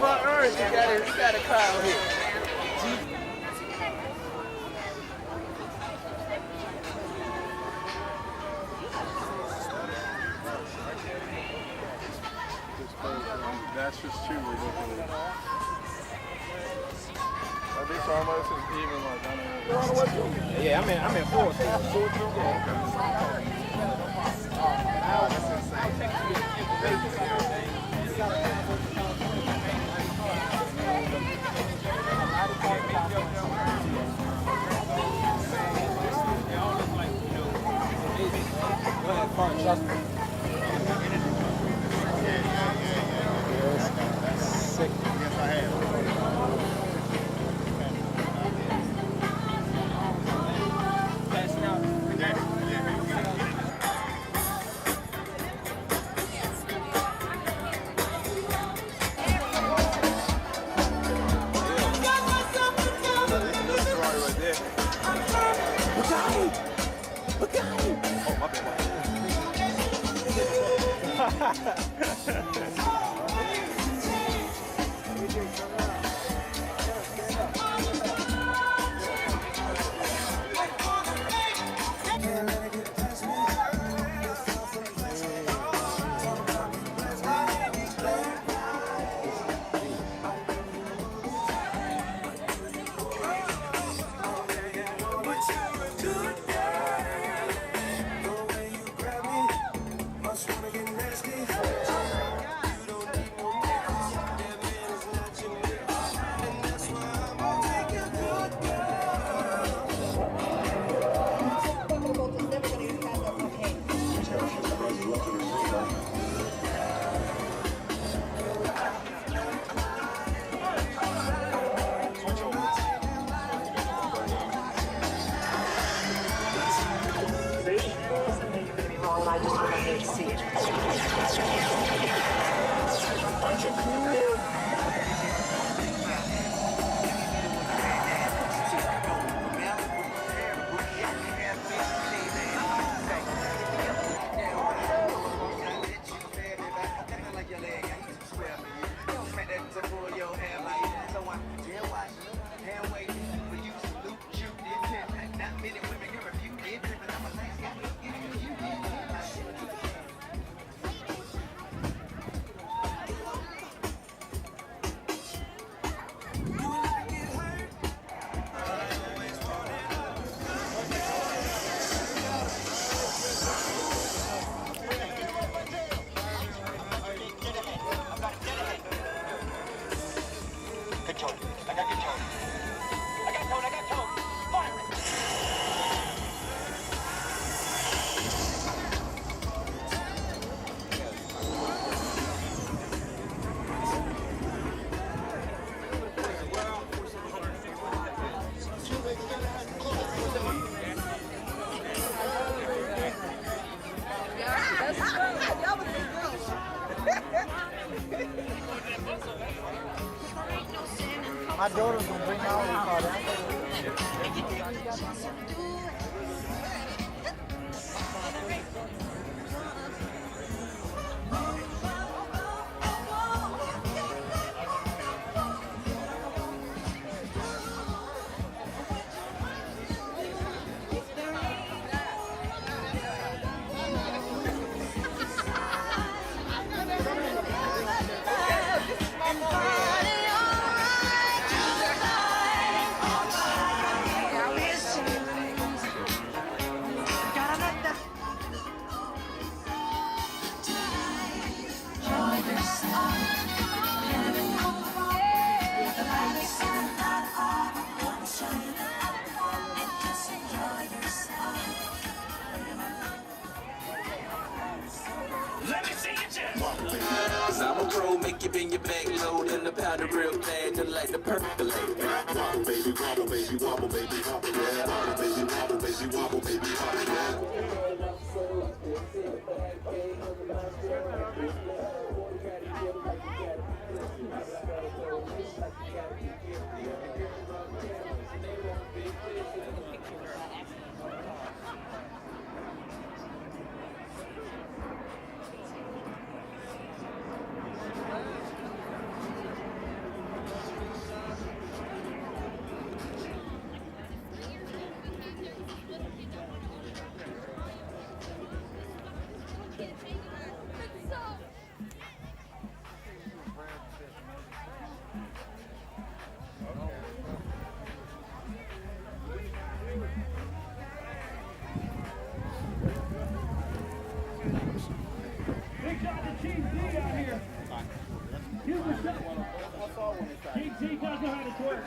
about Ernst. He got a crowd here. That's just too ridiculous. Are these almost as even like I Yeah, I'm in fourth. Go ahead, Park, trust me. Sick. Yes, I have. I just want you to see it. My daughter's gonna bring my own car down. Cause I'm a pro, make you bend your back load and the powder real fast, just like the percolate. Wobble baby, wobble baby, wobble baby, wobble yeah. Wobble baby, wobble baby, wobble baby, wobble yeah. KT does know how to twerk.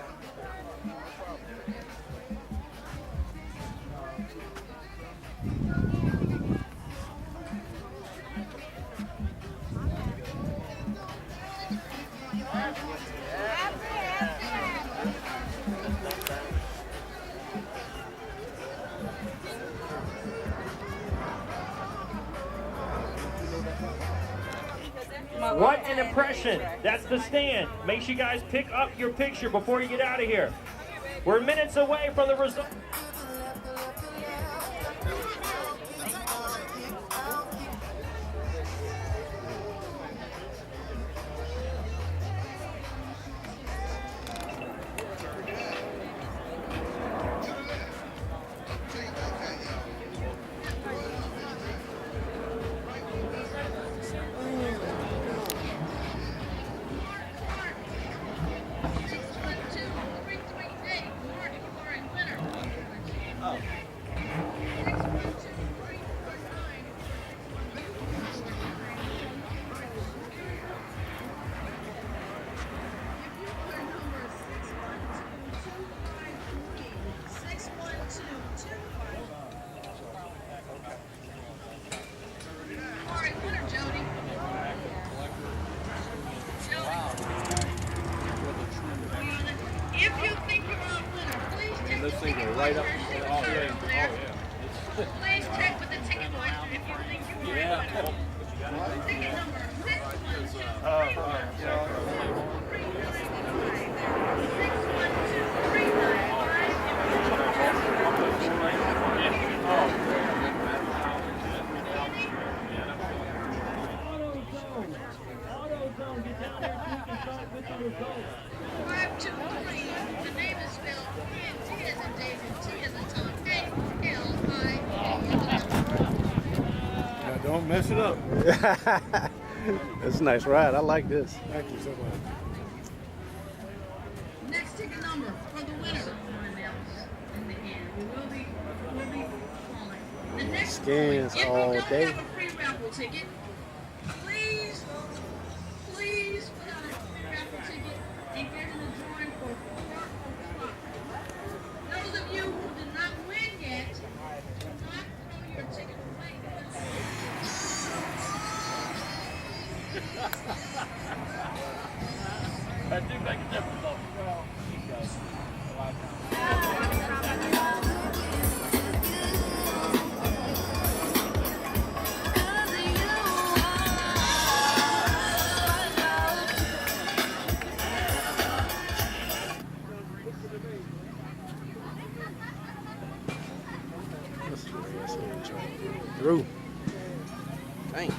What an impression. That's the stand. Make sure you guys pick up your picture before you get out of here. We're minutes away from the result. If you think you're a winner, please check This the thing ticket go right window. up. Oh, yeah. Please check with the ticket window if you think you're a winner. Ticket number AutoZone, get down there so you can start with the results. 523. The name is spelled T as in David, T as in Tom, A-L-I-A. Now don't mess it up. It's a nice ride. I like this. Thank you so much. Next ticket number for the winner. Someone else in the end. We will be calling. The next Scans calling. all If you day. don't have a free raffle ticket, please put out a free raffle ticket and get in the drawing for 4 o'clock. Those of you who did not win yet, do not throw your ticket away. That do make a difference, though. Through. Dang.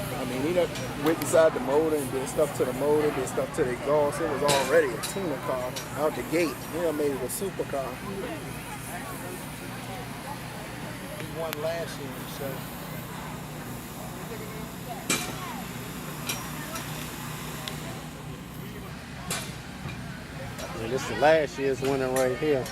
I mean, he done went inside the motor and did stuff to the motor, did stuff to the exhaust. It was already a tuner car out the gate. He done made it a supercar. He won last year, so. And this is last year's winner right here.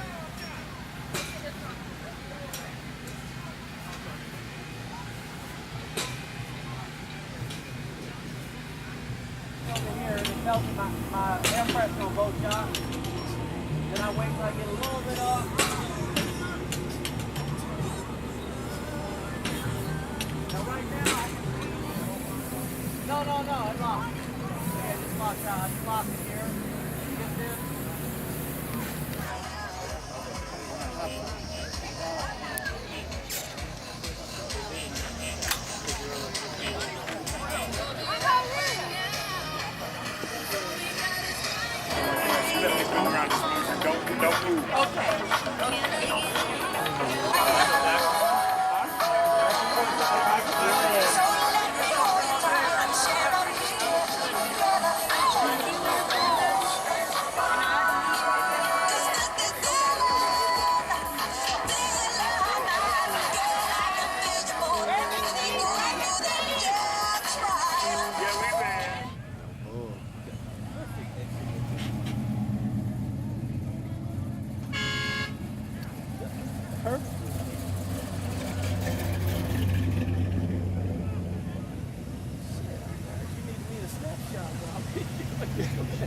Over here, it tells me my air pressure on both shots. Then I wait till I get a little bit up. Now right now I can see. No, it locked. Yeah, it just locked out. I just locked it here. Get this. Don't move.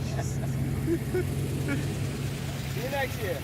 See you next year.